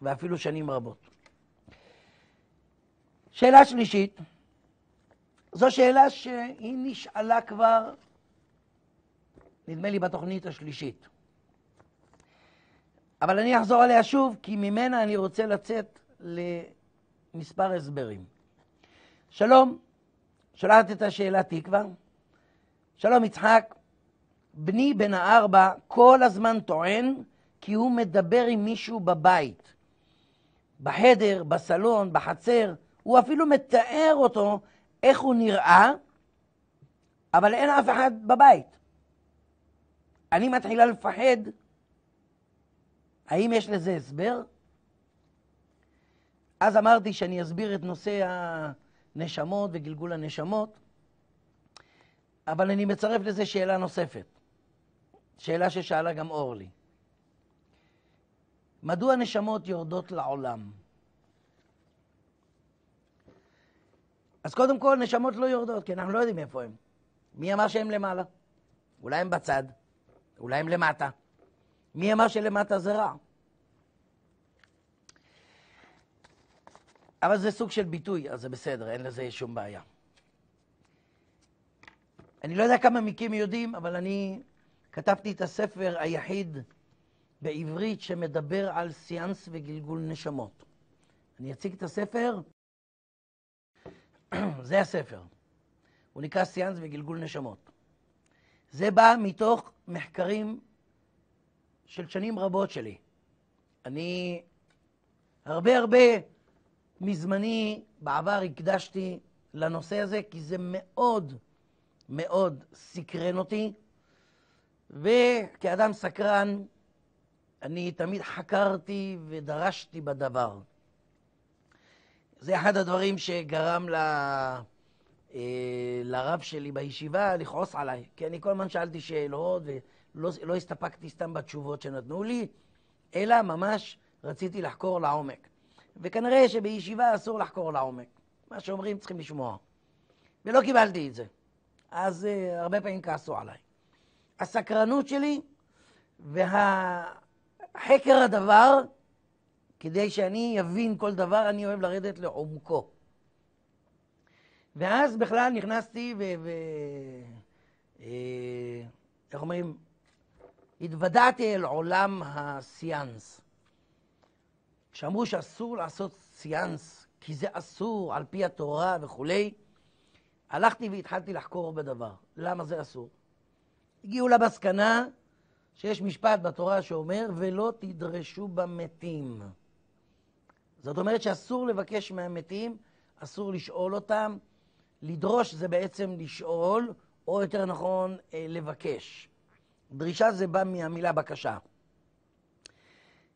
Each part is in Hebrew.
ואפילו שנים רבות. שאלה שלישית, זו שאלה שהיא נשאלה כבר, נדמה לי בתוכנית השלישית. אבל אני אחזור עליה שוב, כי ממנה אני רוצה לצאת למספר הסברים. שלום, שולחת את השאלה תקווה. שלום יצחק, בני בן 4 כל הזמן טוען כי הוא מדבר עם מישהו בבית. בחדר, בסלון, בחצר, הוא אפילו מתאר אותו איך הוא נראה, אבל אין אף אחד בבית. אני מתחילה לפחד. האם יש לזה הסבר? אז אמרתי שאני אסביר את נושא הנשמות וגלגול הנשמות, אבל אני מצרף לזה שאלה נוספת. שאלה ששאלה גם אורלי. מדוע נשמות יורדות לעולם? אז קודם כל, נשמות לא יורדות, כי אנחנו לא יודעים איפה הם. מי אמר שהם למעלה? אולי הם בצד, אולי הם למטה. מי אמר שלמטה זה רע? אבל זה סוג של ביטוי, אז זה בסדר, אין לזה שום בעיה. אני לא יודע כמה מכם יודעים, אבל אני כתבתי את הספר היחיד בעברית שמדבר על סיאנס וגלגול נשמות. אני אציג את הספר. זה הספר. הוא נקרא סיאנס וגלגול נשמות. זה בא מתוך מחקרים של שנים רבות שלי. אני הרבה מזמני בעבר הקדשתי לנושא הזה, כי זה מאוד מאוד סקרן אותי, וכאדם סקרן אני תמיד חקרתי ודרשתי בדבר. זה אחד הדברים שגרם לרב שלי בישיבה לכעוס עליי, כי אני כל הזמן שאלתי שאלות ולא הסתפקתי סתם בתשובות שנתנו לי, אלא ממש רציתי לחקור לעומק. וכנראה שבישיבה אסור לחקור לעומק. מה שאומרים צריכים לשמוע. ולא קיבלתי את זה. אז הרבה פעמים כעסו עליי. הסקרנות שלי והחקר הדבר, כדי שאני אבין כל דבר, אני אוהב לרדת לעומקו. ואז בכלל נכנסתי איך אומרים? התוודעתי אל עולם הסיאנס. כשאמרו שאסור לעשות סיאנס, כי זה אסור על פי התורה וכו', הלכתי והתחלתי לחקור בדבר. למה זה אסור? הגיעו למסקנה שיש משפט בתורה שאומר, ולא תדרשו במתים. זאת אומרת שאסור לבקש מהמתים, אסור לשאול אותם. לדרוש זה בעצם לשאול, או יותר נכון לבקש. דרישה זה בא מהמילה בקשה.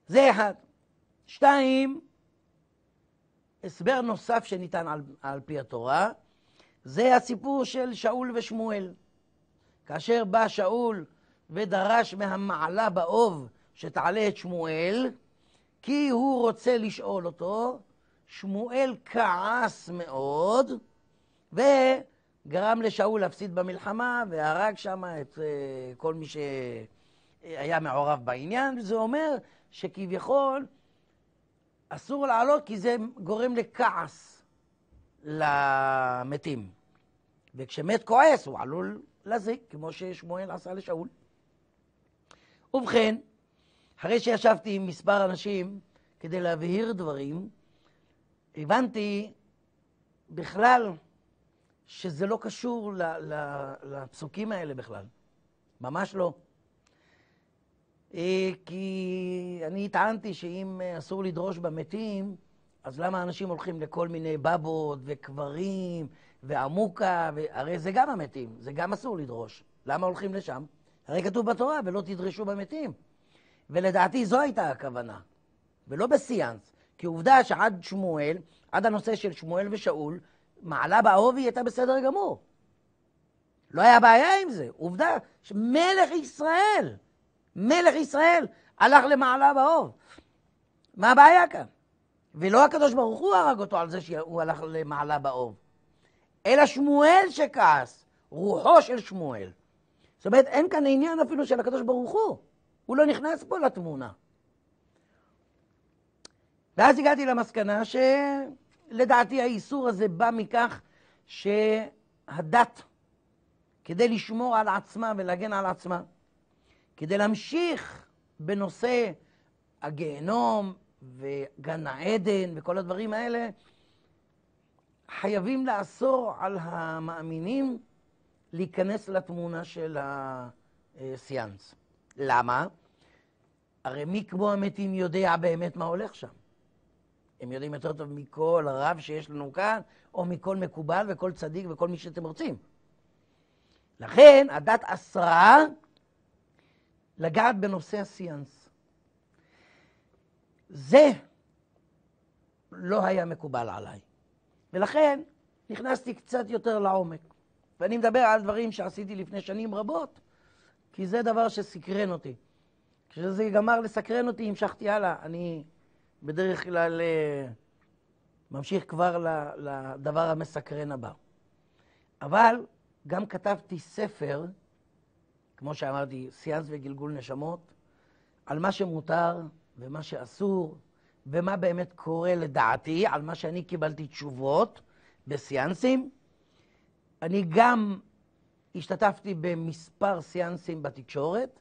זה אחד. 2, הסבר נוסף שניתן על פי התורה, זה הסיפור של שאול ושמואל. כאשר בא שאול ודרש מהמעלה באוב שתעלה את שמואל, כי הוא רוצה לשאול אותו, שמואל כעס מאוד, וגרם לשאול להפסיד במלחמה, והרג שם את כל מי שהיה מעורב בעניין. וזה אומר שכביכול אסור לעלות, כי זה גורם לכעס למתים. וכשמת כועס הוא עלול להזיק, כמו ששמואל עשה לשאול. ובכן, אחרי שישבתי עם מספר אנשים כדי להבהיר דברים, הבנתי בכלל שזה לא קשור לפסוקים האלה בכלל. ממש לא. כי אני טענתי שאם אסור לדרוש במתים, אז למה אנשים הולכים לכל מיני בבות וקברים ועמוקה, הרי זה גם המתים, זה גם אסור לדרוש. למה הולכים לשם? הרי כתוב בתורה, ולא תדרשו במתים. ולדעתי זו הייתה הכוונה, ולא בסיאנס. כי עובדה שעד שמואל, עד הנושא של שמואל ושאול, מעלה באוב היא הייתה בסדר גמור. לא היה בעיה עם זה. עובדה שמלך ישראל, מלך ישראל הלך למעלה באוב. מה הבעיה כאן? ולא הקדוש ברוך הוא הרג אותו על זה שהוא הלך למעלה באוב, אלא שמואל שכעס, רוחו של שמואל. זאת אומרת, אין כאן עניין אפילו של הקדוש ברוך הוא. הוא לא נכנס פה לתמונה. ואז הגעתי למסקנה שלדעתי האיסור הזה בא מכך שהדת, כדי לשמור על עצמה ולהגן על עצמה, כדי להמשיך בנושא הגיהנום וגן העדן וכל הדברים האלה, חייבים לאסור על המאמינים להיכנס לתמונה של הסיאנס. למה? הרי מי כמו המתים יודע באמת מה הולך שם. הם יודעים יותר טוב מכל רב שיש לנו כאן, או מכל מקובל וכל צדיק וכל מי שאתם רוצים. לכן הדת אסרה לגעת בנושא הסיאנס. זה לא היה מקובל עליי. ולכן נכנסתי קצת יותר לעומק. ואני מדבר על דברים שעשיתי לפני שנים רבות, כי זה דבר שסקרן אותי. כשזה גמר לסקרן אותי, המשכתי הלאה. אני בדרך כלל ממשיך כבר לדבר המסקרן הבא. אבל גם כתבתי ספר, כמו שאמרתי, סיאנס וגלגול נשמות, על מה שמותר ומה שאסור, ומה באמת קורה לדעתי, על מה שאני קיבלתי תשובות בסיאנסים. אני גם השתתפתי במספר סיאנסים בתקשורת.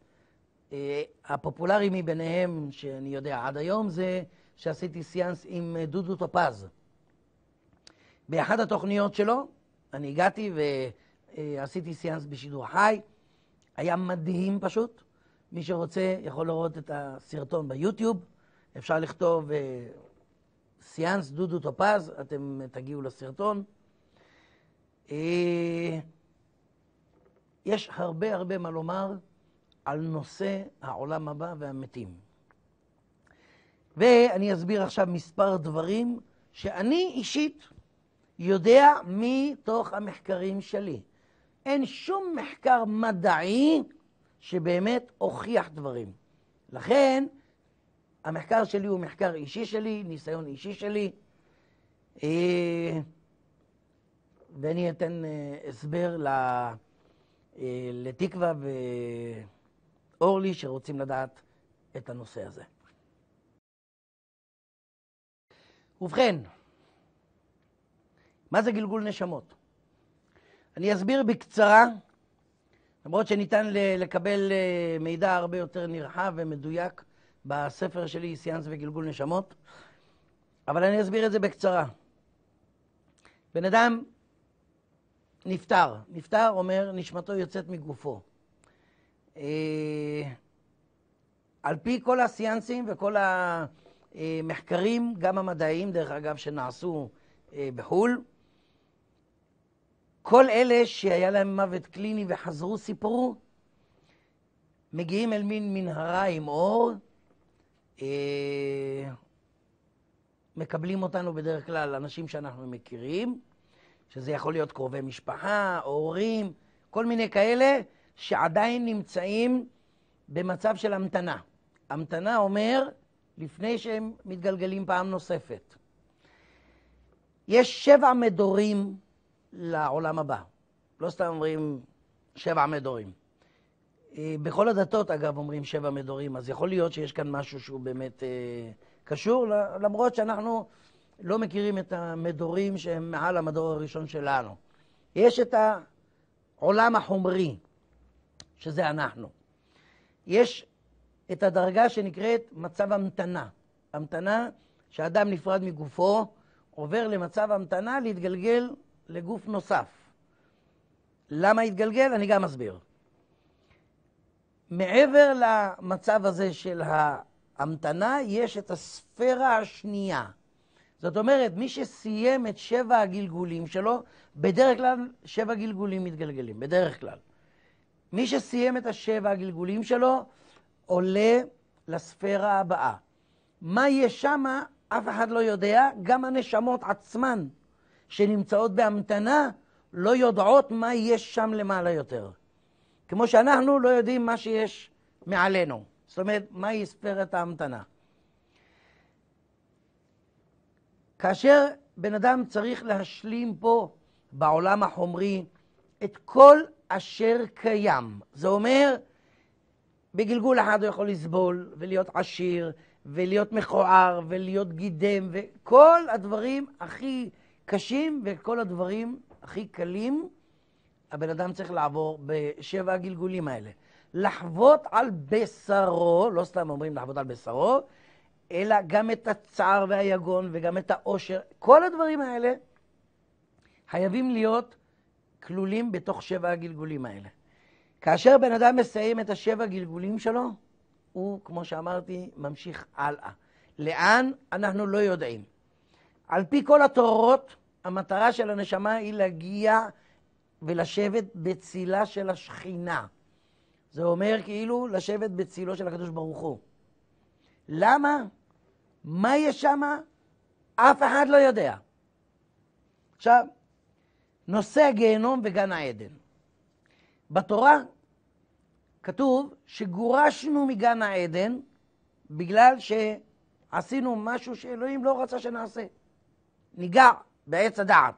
הפופולרי מביניהם, שאני יודע עד היום, זה שעשיתי סיאנס עם דודו טופז. באחת התוכניות שלו, אני הגעתי ועשיתי סיאנס בשידור חי. היה מדהים פשוט. מי שרוצה יכול לראות את הסרטון ביוטיוב. אפשר לכתוב סיאנס דודו טופז, אתם תגיעו לסרטון. יש הרבה מה לומר על נושא העולם הבא והמתים. ואני אסביר עכשיו מספר דברים שאני אישית יודע מתוך המחקרים שלי. אין שום מחקר מדעי שבאמת הוכיח דברים. לכן, המחקר שלי הוא מחקר אישי שלי, ניסיון אישי שלי, ואני אתן הסבר לתקווה ואורלי שרוצים לדעת את הנושא הזה. ובכן, מה זה גלגול נשמות? אני אסביר בקצרה, למרות שניתן לקבל מידע הרבה יותר נרחב ומדויק בספר שלי, סיאנס וגלגול נשמות, אבל אני אסביר את זה בקצרה. בן אדם נפטר. נפטר אומר נשמתו יוצאת מגופו. על פי כל הסיאנסים וכל המחקרים, גם המדעיים, דרך אגב, שנעשו בחול, כל אלה שהיה להם מוות קליני וחזרו סיפרו, מגיעים אל מין מנהרה עם אור, מקבלים אותנו בדרך כלל אנשים שאנחנו מכירים, שזה יכול להיות קרובי משפחה, הורים, כל מיני כאלה שעדיין נמצאים במצב של המתנה. המתנה אומר לפני שהם מתגלגלים פעם נוספת. יש 7 מדורים לעולם הבא. לא סתם אומרים 7 מדורים. בכל הדתות אגב אומרים 7 מדורים, אז יכול להיות שיש כאן משהו שהוא באמת קשור, למרות שאנחנו לא מכירים את המדורים שהם מעל המדור הראשון שלנו. יש את העולם החומרי, שזה אנחנו. יש את הדרגה שנקראת מצב המתנה. המתנה שאדם נפרד מגופו, עובר למצב המתנה להתגלגל לגוף נוסף. למה התגלגל? אני גם אסביר. מעבר למצב הזה של ההמתנה, יש את הספירה השנייה. זאת אומרת, מי שסיים את 7 הגלגולים שלו, בדרך כלל 7 גלגולים מתגלגלים, בדרך כלל. מי שסיים את 7 הגלגולים שלו, עולה לספירה הבאה. מה יש שם, אף אחד לא יודע, גם הנשמות עצמן שנמצאות בהמתנה, לא יודעות מה יש שם למעלה יותר. כמו שאנחנו לא יודעים מה שיש מעלינו. זאת אומרת, מהי ספירת ההמתנה. כאשר בן אדם צריך להשלים פה בעולם החומרי את כל אשר קיים. זה אומר, בגלגול אחד הוא יכול לסבול ולהיות עשיר ולהיות מכוער, ולהיות גידם, וכל הדברים הכי קשים, וכל הדברים הכי קלים, הבן אדם צריך לעבור בשבע הגלגולים האלה. לחוות על בשרו, לא סתם אומרים לחוות על בשרו, אלא גם את הצער והיגון, וגם את העושר. כל הדברים האלה חייבים להיות כלולים בתוך שבע הגלגולים האלה. כאשר בן אדם מסיים את השבע גלגולים שלו, הוא, כמו שאמרתי, ממשיך הלאה. לאן? אנחנו לא יודעים. על פי כל התורות, המטרה של הנשמה היא להגיע ולשבת בצילה של השכינה. זה אומר כאילו לשבת בצילו של הקדוש ברוך הוא. למה? מה יש שם? אף אחד לא יודע. עכשיו, נושא הגיהנום וגן העדן. בתורה כתוב שגורשנו מגן העדן בגלל שעשינו משהו שאלוהים לא רצה שנעשה. ניגע בעץ הדעת.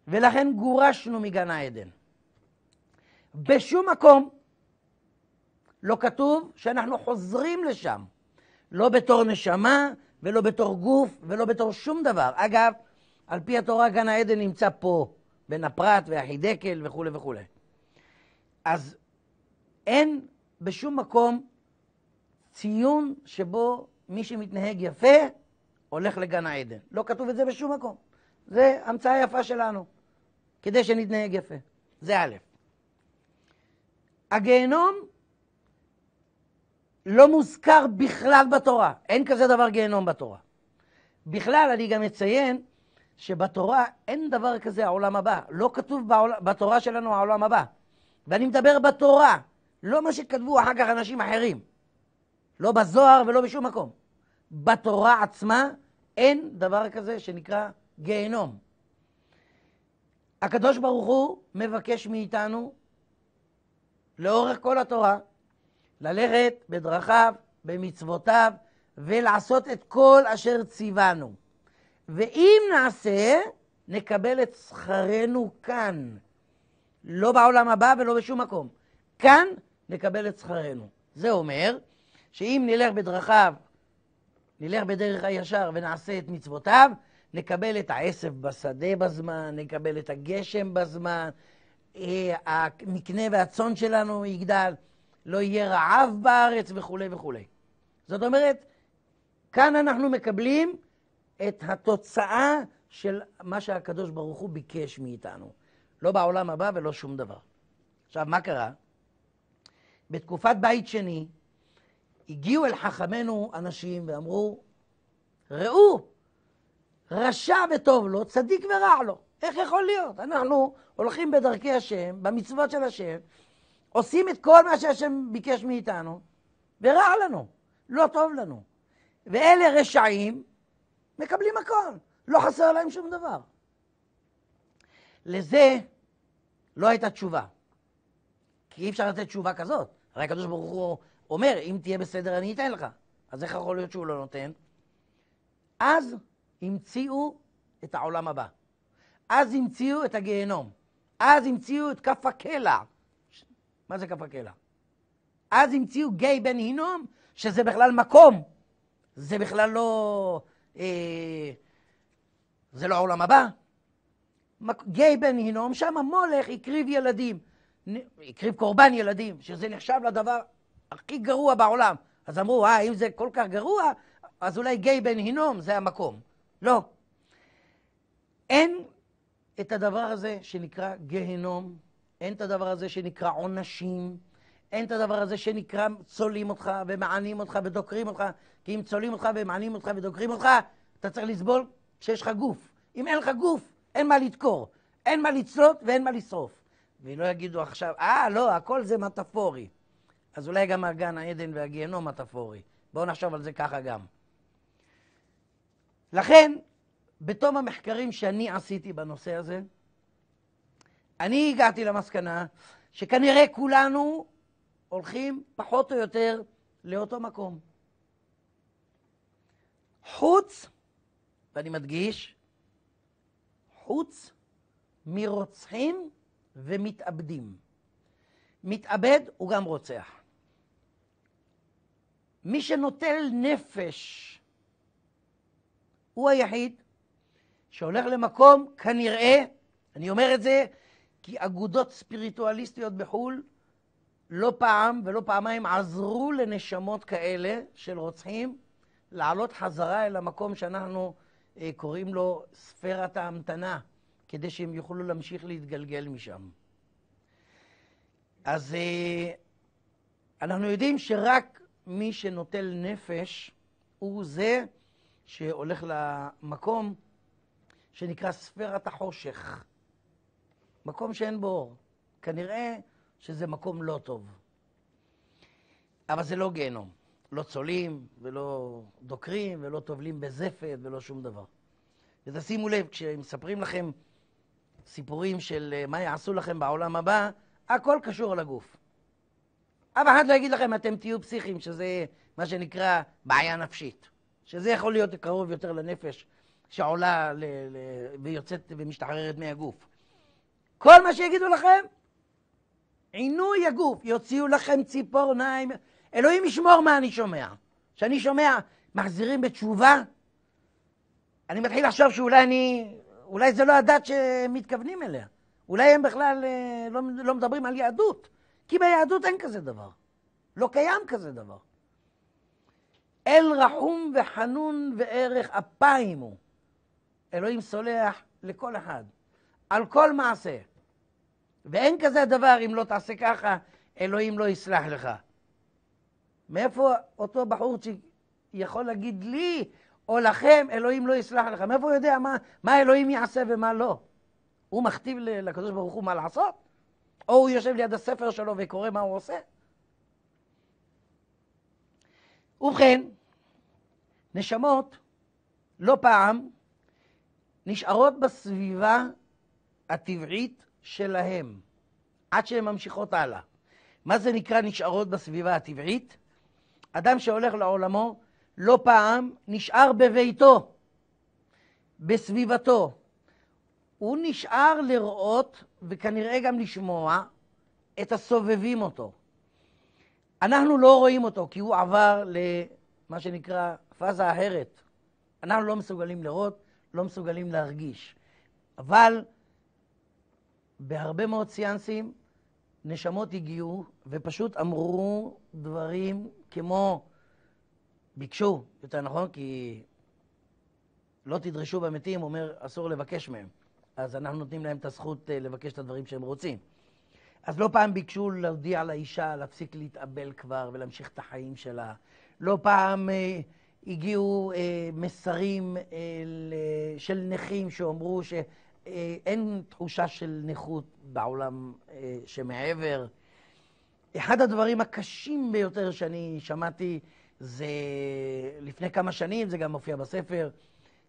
ולכן גורשנו מגן העדן. בשום מקום לא כתוב שאנחנו חוזרים לשם. לא בתור נשמה ולא בתור גוף ולא בתור שום דבר. אגב, על פי התורה גן העדן נמצא פה, בין הפרת והחידקל וכו' וכו'. אז אין בשום מקום ציון שבו מי שמתנהג יפה הולך לגן העדן. לא כתוב את זה בשום מקום. זה המצאה יפה שלנו, כדי שנתנהג יפה. זה א'. הגיהנום לא מוזכר בכלל בתורה. אין כזה דבר גיהנום בתורה. בכלל אני גם אציין שבתורה אין דבר כזה העולם הבא. לא כתוב בתורה שלנו העולם הבא. ואני מדבר בתורה, לא מה שכתבו אחר כך אנשים אחרים. לא בזוהר ולא בשום מקום. בתורה עצמה אין דבר כזה שנקרא גיהנום. הקדוש ברוך הוא מבקש מאיתנו לאורך כל התורה ללכת בדרכיו, במצוותיו, ולעשות את כל אשר ציוונו. ואם נעשה, נקבל את שכרנו כאן. לא בעולם הבא ולא בשום מקום. כאן נקבל את שכרנו. זה אומר שאם נלך בדרכיו, נלך בדרך הישר ונעשה את מצוותיו, נקבל את העשב בשדה בזמן, נקבל את הגשם בזמן, המקנה והצאן שלנו יגדל, לא יהיה רעב בארץ וכו' וכו'. זאת אומרת, כאן אנחנו מקבלים את התוצאה של מה שהקדוש ברוך הוא ביקש מאיתנו. לא בעולם הבא ולא שום דבר. עכשיו, מה קרה? בתקופת בית שני, הגיעו אל חכמנו אנשים ואמרו, ראו, רשע וטוב לו, צדיק ורע לו. איך יכול להיות? אנחנו הולכים בדרכי השם, במצוות של השם, עושים את כל מה שהשם ביקש מאיתנו, ורע לנו, לא טוב לנו. ואלה רשעים מקבלים הכל, לא חסר להם שום דבר. לזה לא הייתה תשובה. כי אי אפשר לתת תשובה כזאת. הרי הקדוש ברוך הוא אומר, אם תהיה בסדר אני אתן לך. אז איך יכול להיות שהוא לא נותן? אז המציאו את העולם הבא. אז המציאו את הגיהנום. אז המציאו את כף הקלע. מה זה כף הקלע? אז המציאו גיא בן הינום, שזה בכלל מקום. זה בכלל לא... זה לא העולם הבא. גיא בן הינום, שם המולך הקריב ילדים. הקריב קורבן ילדים, שזה נחשב לדבר הכי גרוע בעולם. אז אמרו, אם זה כל כך גרוע, אז אולי גיא בן הינום זה המקום. לא. אין את הדבר הזה שנקרא גיהנום, אין את הדבר הזה שנקרא עונשים, אין את הדבר הזה שנקרא צולים אותך ומענים אותך ודוקרים אותך, כי אם צולים אותך ומענים אותך ודוקרים אותך, אתה צריך לסבול כשיש לך גוף. אם אין לך גוף, אין מה לדקור, אין מה לצלות ואין מה לשרוף. ולא יגידו עכשיו, לא, הכל זה מטאפורי. אז אולי גם הגן העדן והגיהנום מטאפורי. בואו נחשוב על זה ככה גם. לכן, בתום המחקרים שאני עשיתי בנושא הזה, אני הגעתי למסקנה שכנראה כולנו הולכים פחות או יותר לאותו מקום. חוץ, ואני מדגיש, חוץ מרוצחים ומתאבדים. מתאבד הוא גם רוצח. מי שנוטל נפש הוא היחיד שהולך למקום, כנראה, אני אומר את זה כי אגודות ספיריטואליסטיות בחו"ל לא פעם ולא פעמיים עזרו לנשמות כאלה של רוצחים לעלות חזרה אל המקום שאנחנו קוראים לו ספירת ההמתנה, כדי שהם יוכלו להמשיך להתגלגל משם. אז אנחנו יודעים שרק מי שנוטל נפש הוא זה שהולך למקום שנקרא ספירת החושך. מקום שאין בו אור. כנראה שזה מקום לא טוב. אבל זה לא גיהנום. לא צולים ולא דוקרים ולא טובלים בזפת ולא שום דבר. ותשימו לב, כשמספרים לכם סיפורים של מה יעשו לכם בעולם הבא, הכל קשור לגוף. אף אחד לא יגיד לכם אתם תהיו פסיכיים, שזה מה שנקרא בעיה נפשית. שזה יכול להיות קרוב יותר לנפש שעולה ויוצאת ומשתחררת מהגוף. כל מה שיגידו לכם, עינוי הגוף, יוציאו לכם ציפורניים. אלוהים ישמור מה אני שומע. כשאני שומע מחזירים בתשובה, אני מתחיל לחשוב אולי זה לא הדת שמתכוונים אליה. אולי הם בכלל לא מדברים על יהדות. כי ביהדות אין כזה דבר. לא קיים כזה דבר. אל רחום וחנון וערך אפיים הוא. אלוהים סולח לכל אחד. על כל מעשה. ואין כזה דבר אם לא תעשה ככה, אלוהים לא יסלח לך. מאיפה אותו בחורצ'יק יכול להגיד לי או לכם, אלוהים לא יסלח לך? מאיפה הוא יודע מה אלוהים יעשה ומה לא? הוא מכתיב לקדוש ברוך הוא מה לעשות? או הוא יושב ליד הספר שלו וקורא מה הוא עושה? ובכן, נשמות לא פעם נשארות בסביבה הטבעית שלהם, עד שהן ממשיכות הלאה. מה זה נקרא נשארות בסביבה הטבעית? אדם שהולך לעולמו לא פעם נשאר בביתו, בסביבתו. הוא נשאר לראות וכנראה גם לשמוע את הסובבים אותו. אנחנו לא רואים אותו כי הוא עבר למה שנקרא פאזה אחרת. אנחנו לא מסוגלים לראות, לא מסוגלים להרגיש. אבל בהרבה מאוד סיאנסים נשמות הגיעו ופשוט אמרו דברים כמו, ביקשו, יותר נכון, כי לא תדרשו במתים, אומר אסור לבקש מהם. אז אנחנו נותנים להם את הזכות לבקש את הדברים שהם רוצים. אז לא פעם ביקשו להודיע לאישה להפסיק להתאבל כבר ולהמשיך את החיים שלה. לא פעם הגיעו מסרים של נכים שאומרו שאין תחושה של נכות בעולם שמעבר. אחד הדברים הקשים ביותר שאני שמעתי זה לפני כמה שנים, זה גם מופיע בספר,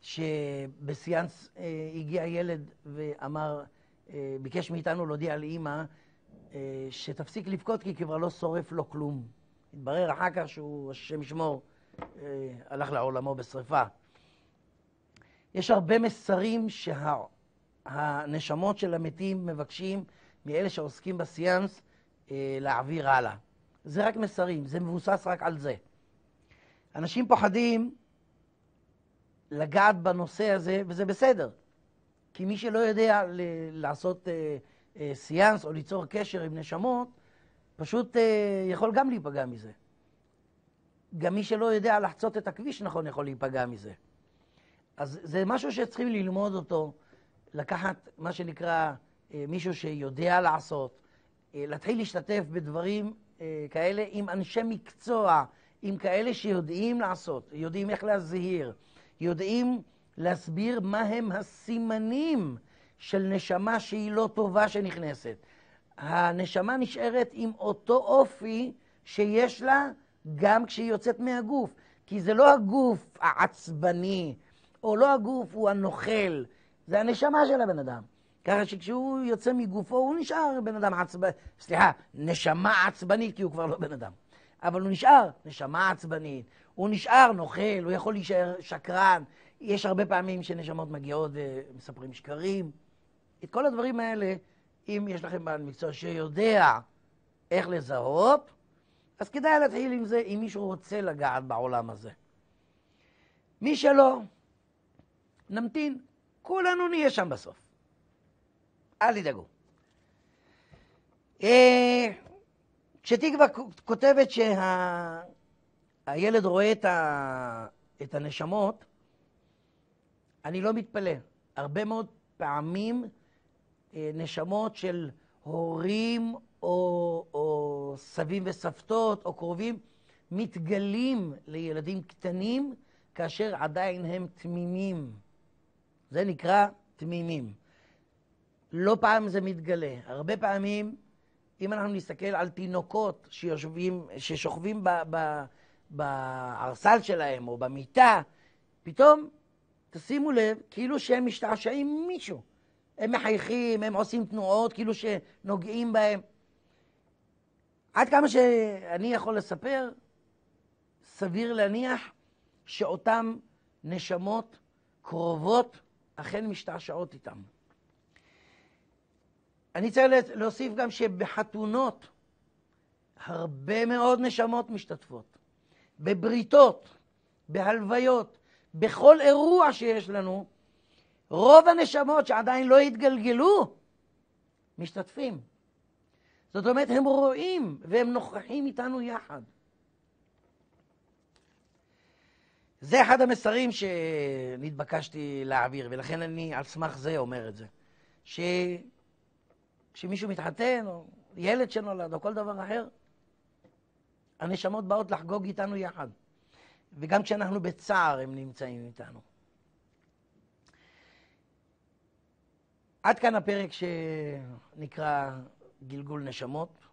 שבסיאנס הגיע ילד ואמר, ביקש מאיתנו להודיע לאמא שתפסיק לבכות כי כבר לא שורף לו כלום. התברר אחר כך שהוא, השם ישמור, הלך לעולמו בשריפה. יש הרבה מסרים שהנשמות של המתים מבקשים מאלה שעוסקים בסיאנס להעביר הלאה. זה רק מסרים, זה מבוסס רק על זה. אנשים פוחדים לגעת בנושא הזה, וזה בסדר. כי מי שלא יודע לעשות סיאנס או ליצור קשר עם נשמות, פשוט יכול גם להיפגע מזה. גם מי שלא יודע לחצות את הכביש נכון יכול להיפגע מזה. אז זה משהו שצריכים ללמוד אותו, לקחת מה שנקרא מישהו שיודע לעשות, להתחיל להשתתף בדברים כאלה עם אנשי מקצוע, עם כאלה שיודעים לעשות, יודעים איך להזהיר, יודעים להסביר מה הם הסימנים של נשמה שהיא לא טובה שנכנסת. הנשמה נשארת עם אותו אופי שיש לה גם כשהיא יוצאת מהגוף. כי זה לא הגוף העצבני, או לא הגוף הוא הנוכל, זה הנשמה של הבן אדם. ככה שכשהוא יוצא מגופו הוא נשאר בן אדם עצבני, נשמה עצבנית כי הוא כבר לא בן אדם. אבל הוא נשאר נשמה עצבנית, הוא נשאר נוכל, הוא יכול להישאר שקרן. יש הרבה פעמים שנשמות מגיעות ומספרים שקרים. את כל הדברים האלה, אם יש לכם בעל מקצוע שיודע איך לזהות, אז כדאי להתחיל עם זה, אם מישהו רוצה לגעת בעולם הזה. מי שלא, נמתין, כולנו נהיה שם בסוף. אל תדאגו. כשתקווה כותבת שהילד רואה את הנשמות, אני לא מתפלא. הרבה מאוד פעמים נשמות של הורים או סבים וסבתות או קרובים מתגלים לילדים קטנים כאשר עדיין הם תמימים. זה נקרא תמימים. לא פעם זה מתגלה. הרבה פעמים, אם אנחנו נסתכל על תינוקות ששוכבים בערסל שלהם או במיטה, פתאום תשימו לב, כאילו שהם משתעשעים עם מישהו. הם מחייכים, הם עושים תנועות, כאילו שנוגעים בהם. עד כמה שאני יכול לספר, סביר להניח שאותם נשמות קרובות אכן משתעשעות איתם. אני צריך להוסיף גם שבחתונות הרבה מאוד נשמות משתתפות. בבריתות, בהלוויות, בכל אירוע שיש לנו, רוב הנשמות שעדיין לא התגלגלו משתתפים. זאת אומרת, הם רואים והם נוכחים איתנו יחד. זה אחד המסרים שנתבקשתי להעביר, ולכן אני על סמך זה אומר את זה. כשמישהו מתחתן, או ילד שנולד, או כל דבר אחר, הנשמות באות לחגוג איתנו יחד. וגם כשאנחנו בצער הם נמצאים איתנו. עד כאן הפרק שנקרא גלגול נשמות.